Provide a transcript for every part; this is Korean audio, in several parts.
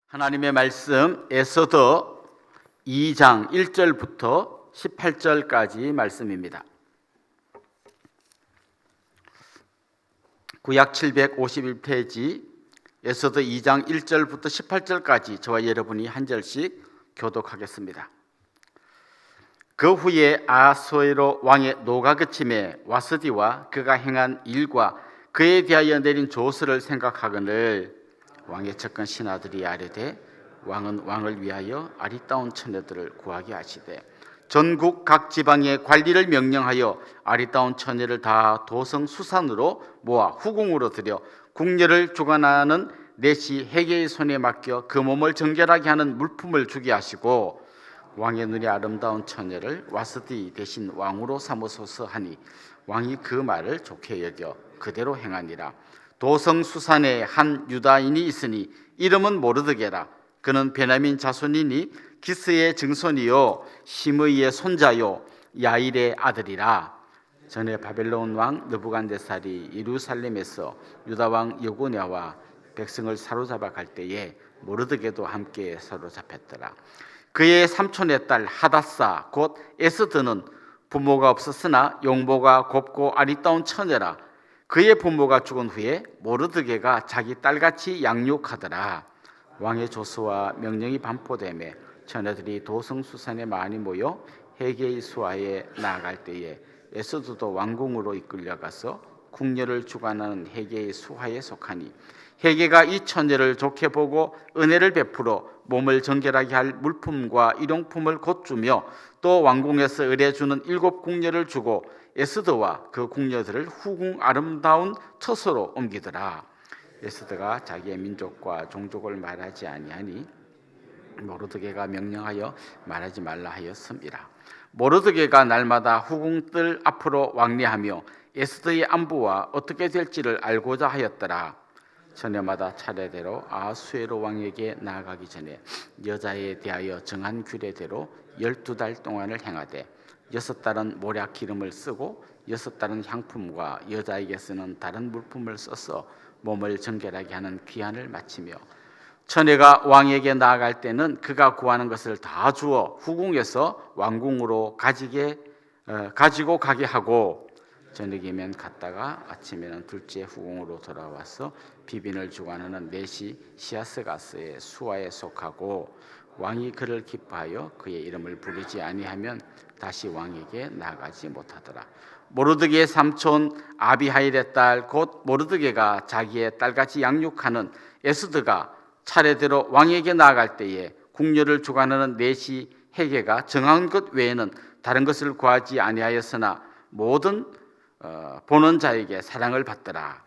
하나님의 말씀 에스더 2장 1절부터 18절까지 말씀입니다. 구약 751페이지 에스더 2장 1절부터 18절까지 저와 여러분이 한 절씩 교독하겠습니다. 그 후에 아하수에로 왕의 노가 그침에 와스디와 그가 행한 일과 그에 대하여 내린 조서를 생각하거늘 왕의 측근 신하들이 아뢰되 왕은 왕을 위하여 아리따운 처녀들을 구하게 하시되 전국 각 지방의 관리를 명령하여 아리따운 처녀를 다 도성 수산으로 모아 후궁으로 들여 궁녀를 주관하는 넷이 헤게의 손에 맡겨 그 몸을 정결하게 하는 물품을 주게 하시고 왕의 눈에 아름다운 처녀를 와스디 대신 왕으로 삼으소서 하니 왕이 그 말을 좋게 여겨 그대로 행하니라. 도성 수산에 한 유다인이 있으니 이름은 모르드게라. 그는 베냐민 자손이니 기스의 증손이요 시므이의 손자요 야일의 아들이라. 전에 바벨론 왕 느부갓네살이 예루살렘에서 유다 왕 여고냐와 백성을 사로잡아 갈 때에 모르드게도 함께 사로잡혔더라. 그의 삼촌의 딸 하닷사 곧 에스더는 부모가 없었으나 용모가 곱고 아리따운 처녀라. 그의 부모가 죽은 후에 모르드게가 자기 딸같이 양육하더라. 왕의 조서와 명령이 반포되매 처녀들이 도성 수산에 많이 모여 헤게의 수하에 나아갈 때에 에스더도 왕궁으로 이끌려가서 궁녀를 주관하는 헤게의 수하에 속하니 헤게가 이 처녀를 좋게 보고 은혜를 베풀어 몸을 정결하게 할 물품과 일용품을 곧 주며 또 왕궁에서 의뢰주는 7 궁녀를 주고 에스더와 그 궁녀들을 후궁 아름다운 처소로 옮기더라. 에스더가 자기의 민족과 종족을 말하지 아니하니 모르드게가 명령하여 말하지 말라 하였음이라. 모르드게가 날마다 후궁들 앞으로 왕래하며 에스더의 안부와 어떻게 될지를 알고자 하였더라. 처녀마다 차례대로 아하수에로 왕에게 나아가기 전에 여자에 대하여 정한 규례대로 12달 동안을 행하되 6달은 모략 기름을 쓰고 6달은 향품과 여자에게 쓰는 다른 물품을 써서 몸을 정결하게 하는 귀한을 마치며 처녀가 왕에게 나아갈 때는 그가 구하는 것을 다 주어 후궁에서 왕궁으로 가지고 가게 하고 저녁이면 갔다가 아침에는 둘째 후궁으로 돌아와서 비빈을 주관하는 넷이 시아스가스의 수하에 속하고 왕이 그를 기뻐하여 그의 이름을 부르지 아니하면 다시 왕에게 나아가지 못하더라. 모르드게의 삼촌 아비하일의 딸 곧 모르드게가 자기의 딸같이 양육하는 에스더가 차례대로 왕에게 나아갈 때에 궁녀를 주관하는 넷이 헤게가 정한 것 외에는 다른 것을 구하지 아니하였으나 모든 보는 자에게 사랑을 받더라.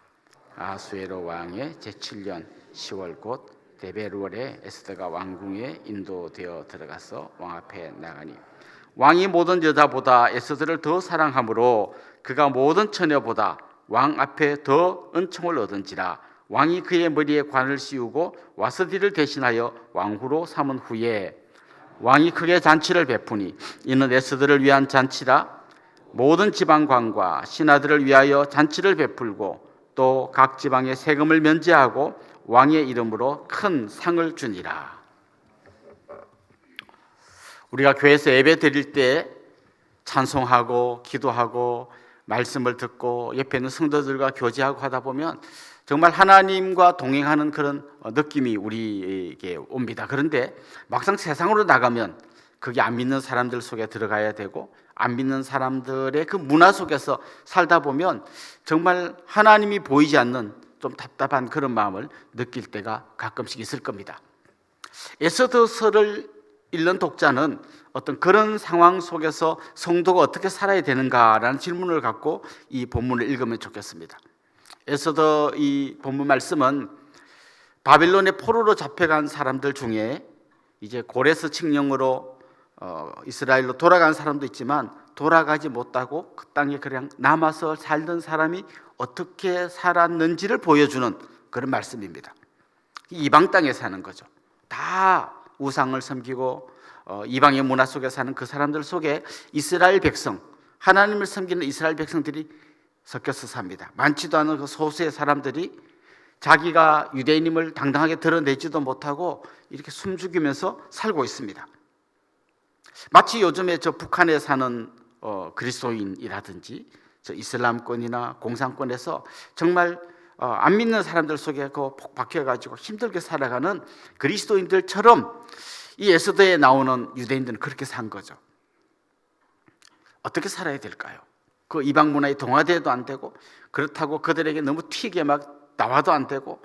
아하수에로 왕의 제7년 10월 곧 데베르월에 에스더가 왕궁에 인도되어 들어가서 왕 앞에 나가니 왕이 모든 여자보다 에스더를 더 사랑하므로 그가 모든 처녀보다 왕 앞에 더 은총을 얻은지라. 왕이 그의 머리에 관을 씌우고 와스디를 대신하여 왕후로 삼은 후에 왕이 크게 잔치를 베푸니 이는 에스더를 위한 잔치라. 모든 지방관과 신하들을 위하여 잔치를 베풀고 또 각 지방의 세금을 면제하고 왕의 이름으로 큰 상을 주니라. 우리가 교회에서 예배 드릴 때 찬송하고 기도하고 말씀을 듣고 옆에 있는 성도들과 교제하고 하다 보면 정말 하나님과 동행하는 그런 느낌이 우리에게 옵니다. 그런데 막상 세상으로 나가면 그게 안 믿는 사람들 속에 들어가야 되고 안 믿는 사람들의 그 문화 속에서 살다 보면 정말 하나님이 보이지 않는 좀 답답한 그런 마음을 느낄 때가 가끔씩 있을 겁니다. 에스더서를 읽는 독자는 어떤 그런 상황 속에서 성도가 어떻게 살아야 되는가라는 질문을 갖고 이 본문을 읽으면 좋겠습니다. 에스더 이 본문 말씀은 바빌론의 포로로 잡혀간 사람들 중에 이제 고레스 칙령으로 이스라엘로 돌아간 사람도 있지만 돌아가지 못하고 그 땅에 그냥 남아서 살던 사람이 어떻게 살았는지를 보여주는 그런 말씀입니다. 이방 땅에 사는 거죠. 다 우상을 섬기고 이방의 문화 속에 사는 그 사람들 속에 이스라엘 백성, 하나님을 섬기는 이스라엘 백성들이 섞여서 삽니다. 많지도 않은 그 소수의 사람들이 자기가 유대인임을 당당하게 드러내지도 못하고 이렇게 숨죽이면서 살고 있습니다. 마치 요즘에 저 북한에 사는 그리스도인이라든지 저 이슬람권이나 공산권에서 정말 안 믿는 사람들 속에 폭 박혀가지고 힘들게 살아가는 그리스도인들처럼 이 에스더에 나오는 유대인들은 그렇게 산 거죠. 어떻게 살아야 될까요? 그 이방 문화에 동화돼도 안 되고, 그렇다고 그들에게 너무 튀게 막 나와도 안 되고,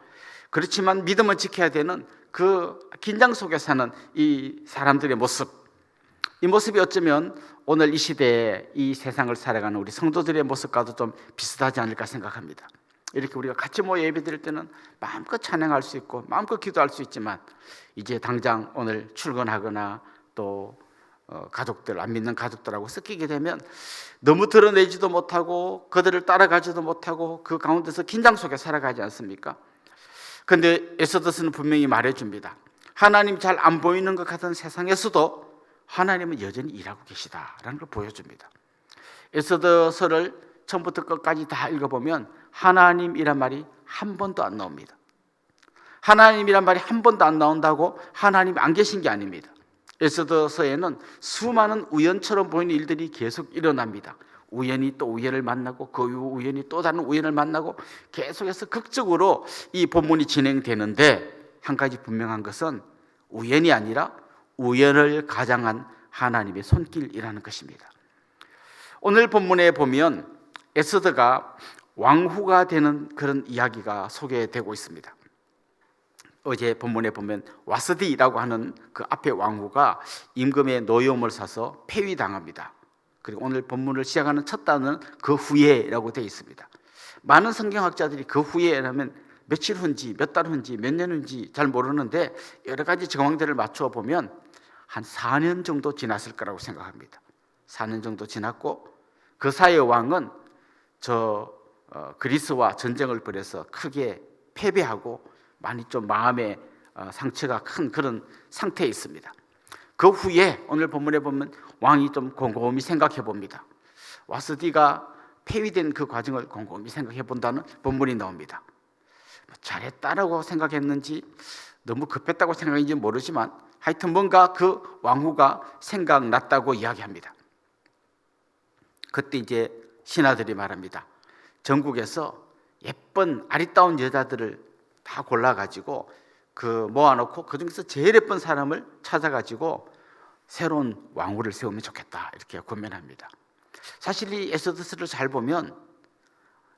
그렇지만 믿음을 지켜야 되는 그 긴장 속에 사는 이 사람들의 모습, 이 모습이 어쩌면 오늘 이 시대에 이 세상을 살아가는 우리 성도들의 모습과도 좀 비슷하지 않을까 생각합니다. 이렇게 우리가 같이 모여 예배드릴 때는 마음껏 찬양할 수 있고 마음껏 기도할 수 있지만, 이제 당장 오늘 출근하거나 또 가족들, 안 믿는 가족들하고 섞이게 되면 너무 드러내지도 못하고 그들을 따라가지도 못하고 그 가운데서 긴장 속에 살아가지 않습니까? 그런데 에스더서는 분명히 말해줍니다. 하나님 잘 안 보이는 것 같은 세상에서도 하나님은 여전히 일하고 계시다라는 걸 보여줍니다. 에스더서를 처음부터 끝까지 다 읽어보면 하나님이란 말이 한 번도 안 나옵니다. 하나님이란 말이 한 번도 안 나온다고 하나님이 안 계신 게 아닙니다. 에스더서에는 수많은 우연처럼 보이는 일들이 계속 일어납니다. 우연히 또 우연을 만나고 그 이후 우연히 또 다른 우연을 만나고 계속해서 극적으로 이 본문이 진행되는데, 한 가지 분명한 것은 우연이 아니라 우연을 가장한 하나님의 손길이라는 것입니다. 오늘 본문에 보면 에스더가 왕후가 되는 그런 이야기가 소개되고 있습니다. 어제 본문에 보면 와스디라고 하는 그 앞에 왕후가 임금의 노여움을 사서 폐위당합니다. 그리고 오늘 본문을 시작하는 첫 단어는 그 후에라고 되어 있습니다. 많은 성경학자들이 그 후에라면 며칠 후인지 몇 달 후인지 몇 년 후인지 잘 모르는데, 여러 가지 정황들을 맞추어 보면 한 4년 정도 지났을 거라고 생각합니다. 4년 정도 지났고, 그 사이의 왕은 그리스와 전쟁을 벌여서 크게 패배하고 많이 좀 마음의 상처가 큰 그런 상태에 있습니다. 그 후에 오늘 본문에 보면 왕이 좀 곰곰이 생각해 봅니다. 와스디가 폐위된 그 과정을 곰곰이 생각해 본다는 본문이 나옵니다. 잘했다라고 생각했는지 너무 급했다고 생각했는지 모르지만 하여튼 뭔가 그 왕후가 생각났다고 이야기합니다. 그때 이제 신하들이 말합니다. 전국에서 예쁜 아리따운 여자들을 다 골라가지고 모아놓고 그 중에서 제일 예쁜 사람을 찾아가지고 새로운 왕후를 세우면 좋겠다, 이렇게 권면합니다. 사실 이 에스더서를 잘 보면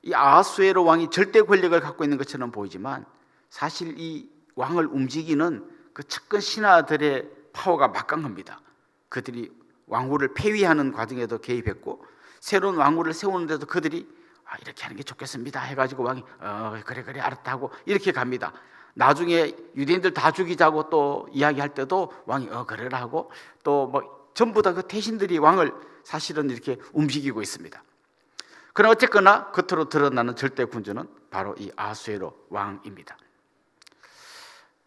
이 아하수에로 왕이 절대 권력을 갖고 있는 것처럼 보이지만, 사실 이 왕을 움직이는 그 측근 신하들의 파워가 막강합니다. 그들이 왕후를 폐위하는 과정에도 개입했고, 새로운 왕후를 세우는데도 그들이 이렇게 하는 게 좋겠습니다 해가지고 왕이 그래 알았다 하고 이렇게 갑니다. 나중에 유대인들 다 죽이자고 또 이야기할 때도 왕이 그래라 하고, 또 전부 다 그 태신들이 왕을 사실은 이렇게 움직이고 있습니다. 그러나 어쨌거나 겉으로 드러나는 절대 군주는 바로 이 아하수에로 왕입니다.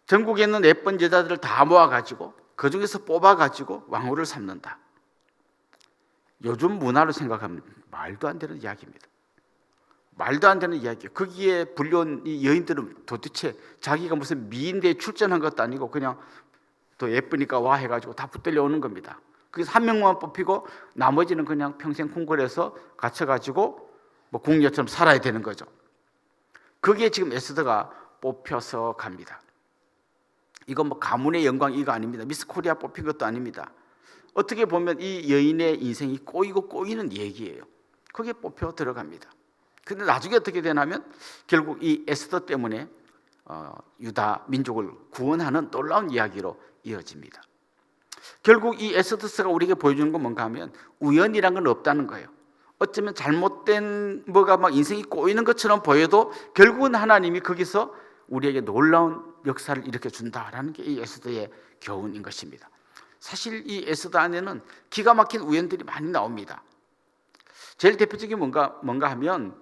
전국에 있는 예쁜 여자들을 다 모아가지고 그 중에서 뽑아가지고 왕후를 삼는다. 요즘 문화로 생각하면 말도 안 되는 이야기입니다. 말도 안 되는 이야기예요. 거기에 불려온 이 여인들은 도대체 자기가 무슨 미인대에 출전한 것도 아니고 그냥 또 예쁘니까 와 해가지고 다 붙들려 오는 겁니다. 그래서 한 명만 뽑히고 나머지는 그냥 평생 궁궐에서 갇혀가지고 궁녀처럼 살아야 되는 거죠. 그게 지금 에스더가 뽑혀서 갑니다. 이건 가문의 영광 이거 아닙니다. 미스 코리아 뽑힌 것도 아닙니다. 어떻게 보면 이 여인의 인생이 꼬이고 꼬이는 얘기예요. 그게 뽑혀 들어갑니다. 근데 나중에 어떻게 되냐면 결국 이 에스더 때문에 유다 민족을 구원하는 놀라운 이야기로 이어집니다. 결국 이 에스더서가 우리에게 보여주는 건 뭔가 하면 우연이란 건 없다는 거예요. 어쩌면 잘못된 뭐가 인생이 꼬이는 것처럼 보여도 결국은 하나님이 거기서 우리에게 놀라운 역사를 일으켜 준다라는 게 이 에스더의 교훈인 것입니다. 사실 이 에스더 안에는 기가 막힌 우연들이 많이 나옵니다. 제일 대표적인 뭔가 하면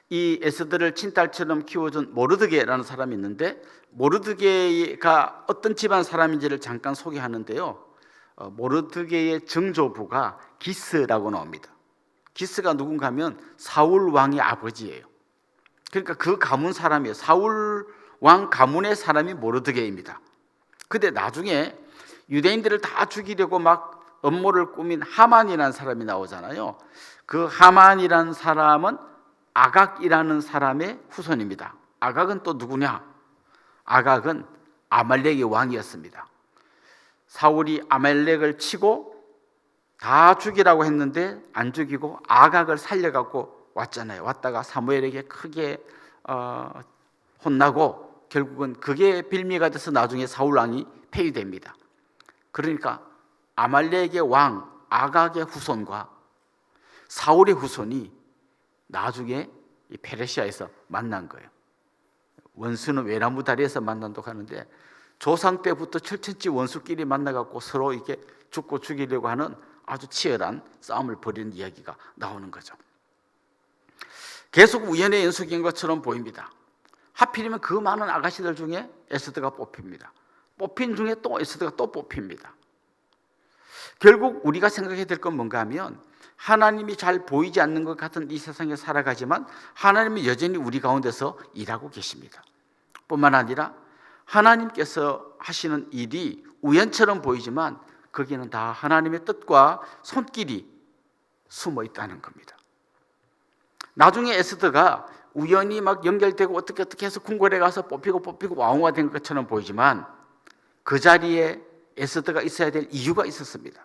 이 에스더를 친딸처럼 키워준 모르드게라는 사람이 있는데, 모르드게가 어떤 집안 사람인지를 잠깐 소개하는데요. 모르드게의 증조부가 기스라고 나옵니다. 기스가 누군가 하면 사울 왕의 아버지예요. 그러니까 그 가문 사람이에요. 사울 왕 가문의 사람이 모르드게입니다. 근데 나중에 유대인들을 다 죽이려고 막 음모를 꾸민 하만이라는 사람이 나오잖아요. 그 하만이라는 사람은 아각이라는 사람의 후손입니다. 아각은 또 누구냐? 아각은 아말렉의 왕이었습니다. 사울이 아말렉을 치고 다 죽이라고 했는데 안 죽이고 아각을 살려갖고 왔잖아요. 왔다가 사무엘에게 크게 혼나고 결국은 그게 빌미가 돼서 나중에 사울 왕이 폐위됩니다. 그러니까 아말렉의 왕 아각의 후손과 사울의 후손이 나중에 이 페르시아에서 만난 거예요. 원수는 외나무 다리에서 만난다고 하는데 조상 때부터 철천지 원수끼리 만나갖고 서로 이렇게 죽고 죽이려고 하는 아주 치열한 싸움을 벌이는 이야기가 나오는 거죠. 계속 우연의 연속인 것처럼 보입니다. 하필이면 그 많은 아가씨들 중에 에스더가 뽑힙니다. 뽑힌 중에 또 에스더가 또 뽑힙니다. 결국 우리가 생각해야 될 건 뭔가 하면 하나님이 잘 보이지 않는 것 같은 이 세상에 살아가지만 하나님이 여전히 우리 가운데서 일하고 계십니다. 뿐만 아니라 하나님께서 하시는 일이 우연처럼 보이지만 거기는 다 하나님의 뜻과 손길이 숨어 있다는 겁니다. 나중에 에스더가 우연히 막 연결되고 어떻게 해서 궁궐에 가서 뽑히고 왕후가 된 것처럼 보이지만 그 자리에 에스더가 있어야 될 이유가 있었습니다.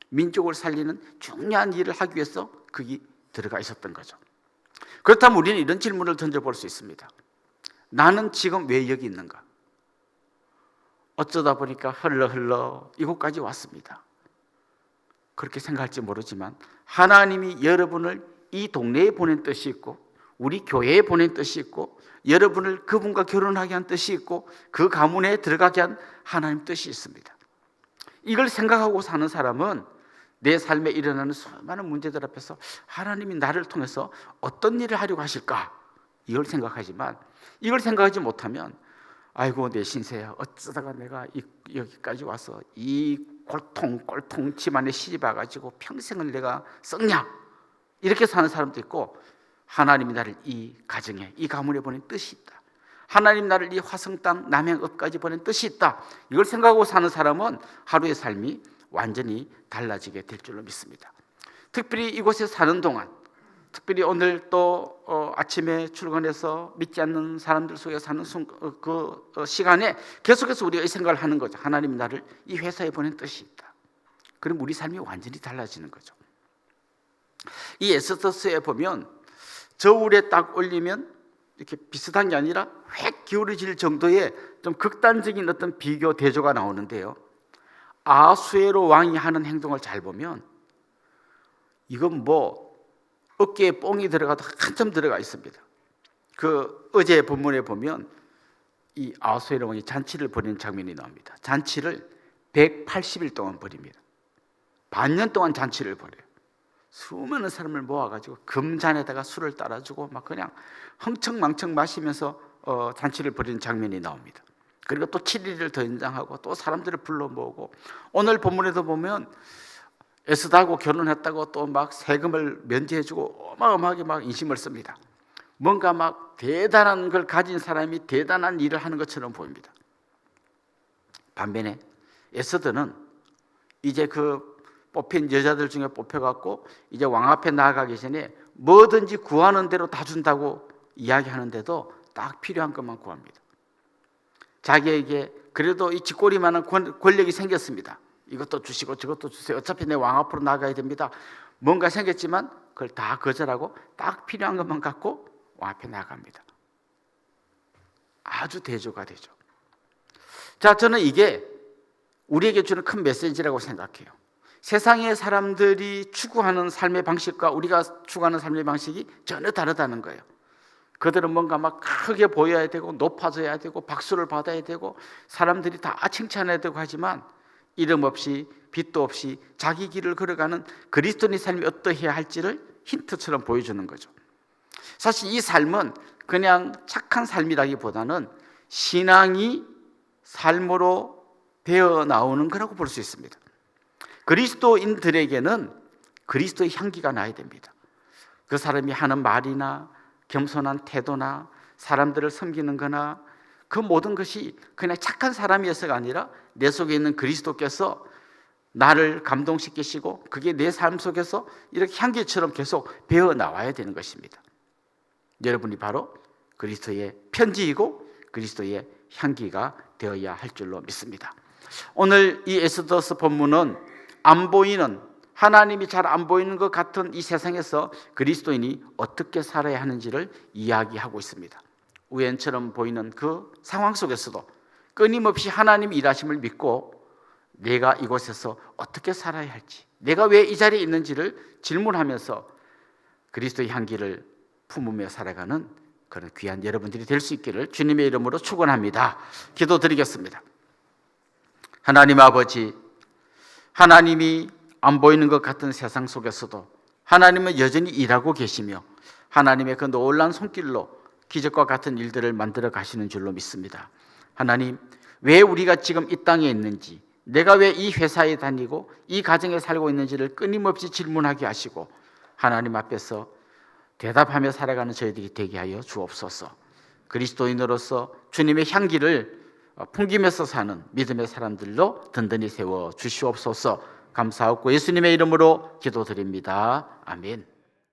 민족을 살리는 중요한 일을 하기 위해서 거기 들어가 있었던 거죠. 그렇다면 우리는 이런 질문을 던져볼 수 있습니다. 나는 지금 왜 여기 있는가? 어쩌다 보니까 흘러 이곳까지 왔습니다. 그렇게 생각할지 모르지만 하나님이 여러분을 이 동네에 보낸 뜻이 있고 우리 교회에 보낸 뜻이 있고 여러분을 그분과 결혼하게 한 뜻이 있고 그 가문에 들어가게 한 하나님 뜻이 있습니다. 이걸 생각하고 사는 사람은 내 삶에 일어나는 수많은 문제들 앞에서 하나님이 나를 통해서 어떤 일을 하려고 하실까? 이걸 생각하지만 이걸 생각하지 못하면 아이고 내 신세야 어쩌다가 내가 여기까지 와서 이 꼴통 집안에 시집 와가지고 평생을 내가 썩냐? 이렇게 사는 사람도 있고 하나님이 나를 이 가정에 이 가문에 보낸 뜻이 있다. 하나님 나를 이 화성 땅 남양읍까지 보낸 뜻이 있다. 이걸 생각하고 사는 사람은 하루의 삶이 완전히 달라지게 될 줄로 믿습니다. 특별히 이곳에 사는 동안 특별히 오늘 또 아침에 출근해서 믿지 않는 사람들 속에 사는 그 시간에 계속해서 우리가 이 생각을 하는 거죠. 하나님이 나를 이 회사에 보낸 뜻이 있다. 그럼 우리 삶이 완전히 달라지는 거죠. 이 에스더서에 보면 저울에 딱 올리면 이렇게 비슷한 게 아니라 획 기울어질 정도의 좀 극단적인 어떤 비교 대조가 나오는데요. 아수에로 왕이 하는 행동을 잘 보면 이건 뭐 어깨에 뽕이 들어가도 한참 들어가 있습니다. 그 어제 본문에 보면 이 아수에로 왕이 잔치를 벌이는 장면이 나옵니다. 잔치를 180일 동안 벌입니다. 반년 동안 잔치를 벌여요. 수많은 사람을 모아가지고 금잔에다가 술을 따라주고 막 그냥 흥청망청 마시면서 잔치를 벌이는 장면이 나옵니다. 그리고 또 7일을 더 연장하고 또 사람들을 불러 모으고 오늘 본문에도 보면 에스더하고 결혼했다고 또 막 세금을 면제해주고 어마어마하게 막 인심을 씁니다. 뭔가 막 대단한 걸 가진 사람이 대단한 일을 하는 것처럼 보입니다. 반면에 에스더는 이제 그 뽑힌 여자들 중에 뽑혀갖고 이제 왕 앞에 나아가기 전에 뭐든지 구하는 대로 다 준다고 이야기하는데도 딱 필요한 것만 구합니다. 자기에게 그래도 이 쥐꼬리만한 권력이 생겼습니다. 이것도 주시고 저것도 주세요. 어차피 내 왕 앞으로 나가야 됩니다. 뭔가 생겼지만 그걸 다 거절하고 딱 필요한 것만 갖고 왕 앞에 나갑니다. 아주 대조가 되죠. 자, 저는 이게 우리에게 주는 큰 메시지라고 생각해요. 세상의 사람들이 추구하는 삶의 방식과 우리가 추구하는 삶의 방식이 전혀 다르다는 거예요. 그들은 뭔가 막 크게 보여야 되고 높아져야 되고 박수를 받아야 되고 사람들이 다 칭찬해야 되고 하지만 이름 없이 빛도 없이 자기 길을 걸어가는 그리스도인의 삶이 어떠해야 할지를 힌트처럼 보여주는 거죠. 사실 이 삶은 그냥 착한 삶이라기보다는 신앙이 삶으로 되어 나오는 거라고 볼 수 있습니다. 그리스도인들에게는 그리스도의 향기가 나야 됩니다. 그 사람이 하는 말이나 겸손한 태도나 사람들을 섬기는 거나 그 모든 것이 그냥 착한 사람이어서가 아니라 내 속에 있는 그리스도께서 나를 감동시키시고 그게 내 삶 속에서 이렇게 향기처럼 계속 배어 나와야 되는 것입니다. 여러분이 바로 그리스도의 편지이고 그리스도의 향기가 되어야 할 줄로 믿습니다. 오늘 이 에스더서 본문은 안 보이는, 하나님이 잘 안 보이는 것 같은 이 세상에서 그리스도인이 어떻게 살아야 하는지를 이야기하고 있습니다. 우연처럼 보이는 그 상황 속에서도 끊임없이 하나님 일하심을 믿고 내가 이곳에서 어떻게 살아야 할지, 내가 왜 이 자리에 있는지를 질문하면서 그리스도의 향기를 품으며 살아가는 그런 귀한 여러분들이 될 수 있기를 주님의 이름으로 축원합니다. 기도드리겠습니다. 하나님 아버지, 하나님이 안 보이는 것 같은 세상 속에서도 하나님은 여전히 일하고 계시며 하나님의 그 놀라운 손길로 기적과 같은 일들을 만들어 가시는 줄로 믿습니다. 하나님, 왜 우리가 지금 이 땅에 있는지, 내가 왜 이 회사에 다니고 이 가정에 살고 있는지를 끊임없이 질문하게 하시고 하나님 앞에서 대답하며 살아가는 저희들이 되게 하여 주옵소서. 그리스도인으로서 주님의 향기를 풍기면서 사는 믿음의 사람들로 든든히 세워 주시옵소서. 감사하고 예수님의 이름으로 기도드립니다. 아멘.